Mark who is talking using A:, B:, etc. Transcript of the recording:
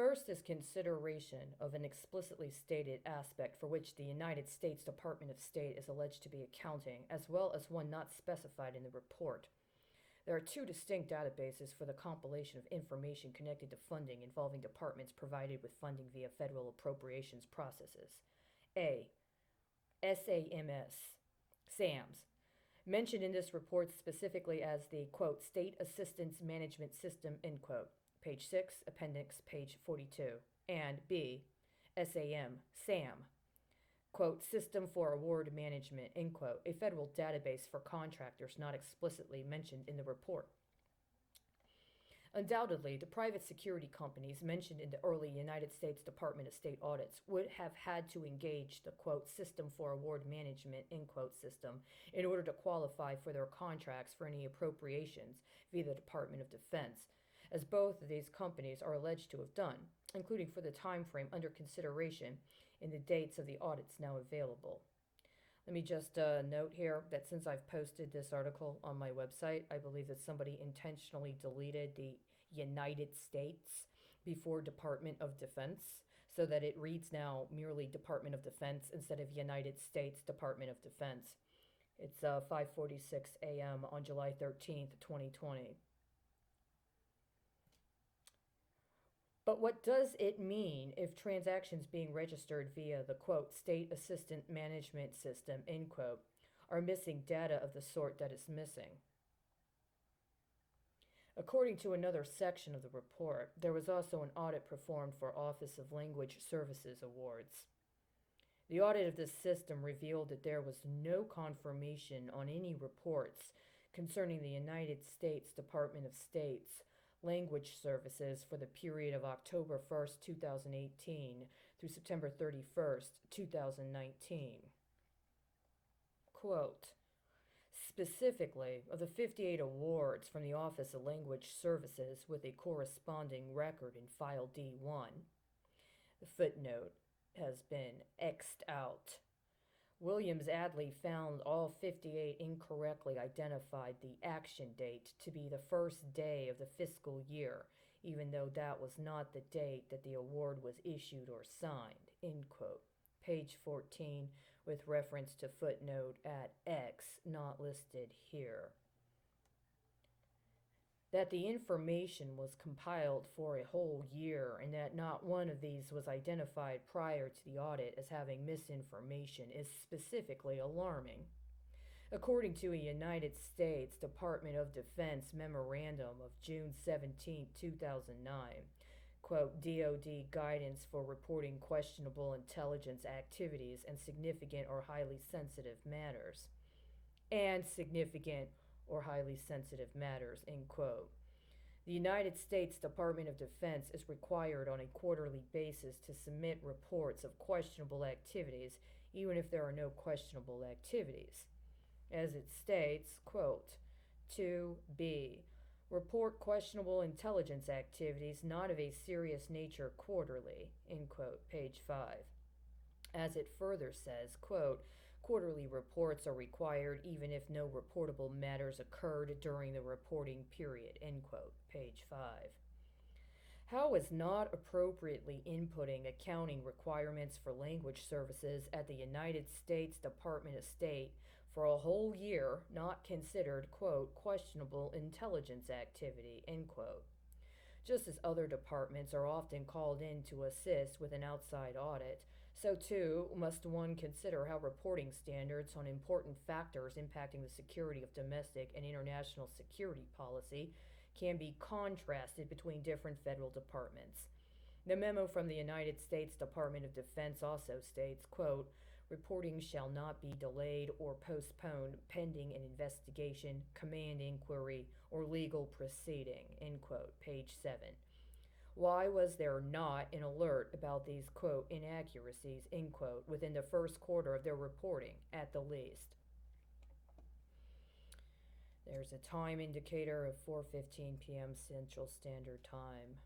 A: first is consideration of an explicitly stated aspect for which the United States Department of State is alleged to be accounting, as well as one not specified in the report. There are two distinct databases for the compilation of information connected to funding involving departments provided with funding via federal appropriations processes. A. SAMS, mentioned in this report specifically as the, quote, State Assistance Management System, end quote, page 6, appendix, page 42, and B. SAM, quote, System for Award Management, end quote, a federal database for contractors not explicitly mentioned in the report. Undoubtedly, the private security companies mentioned in the early United States Department of State audits would have had to engage the, quote, System for Award Management, end quote, system in order to qualify for their contracts for any appropriations via the Department of Defense, as both of these companies are alleged to have done, including for the time frame under consideration in the dates of the audits now available. Let me just note here that since I've posted this article on my website, I believe that somebody intentionally deleted the United States before Department of Defense, so that it reads now merely Department of Defense instead of United States Department of Defense. It's 5:46 a.m. on July 13th, 2020. But what does it mean if transactions being registered via the, quote, State Assistant Management System, end quote, are missing data of the sort that is missing? According to another section of the report, there was also an audit performed for Office of Language Services Awards. The audit of this system revealed that there was no confirmation on any reports concerning the United States Department of State's language services for the period of October 1st, 2018 through September 31st, 2019. Quote, specifically, of the 58 awards from the Office of Language Services with a corresponding record in File D1, the footnote has been X'd out. Williams-Adley found all 58 incorrectly identified the action date to be the first day of the fiscal year, even though that was not the date that the award was issued or signed, end quote. Page 14, with reference to footnote at X, not listed here. That the information was compiled for a whole year and that not one of these was identified prior to the audit as having misinformation is specifically alarming. According to a United States Department of Defense memorandum of June 17, 2009, quote, DoD guidance for reporting questionable intelligence activities and significant or highly sensitive matters, end quote. The United States Department of Defense is required on a quarterly basis to submit reports of questionable activities, even if there are no questionable activities. As it states, quote, 2B, report questionable intelligence activities not of a serious nature quarterly, end quote, page 5. As it further says, quote, quarterly reports are required even if no reportable matters occurred during the reporting period, end quote, page 5. How is not appropriately inputting accounting requirements for language services at the United States Department of State for a whole year not considered, quote, questionable intelligence activity, end quote? Just as other departments are often called in to assist with an outside audit, so too must one consider how reporting standards on important factors impacting the security of domestic and international security policy can be contrasted between different federal departments. The memo from the United States Department of Defense also states, quote, reporting shall not be delayed or postponed pending an investigation, command inquiry, or legal proceeding, end quote, page 7. Why was there not an alert about these, quote, inaccuracies, end quote, within the first quarter of their reporting, at the least? There's a time indicator of 4:15 p.m. Central Standard Time.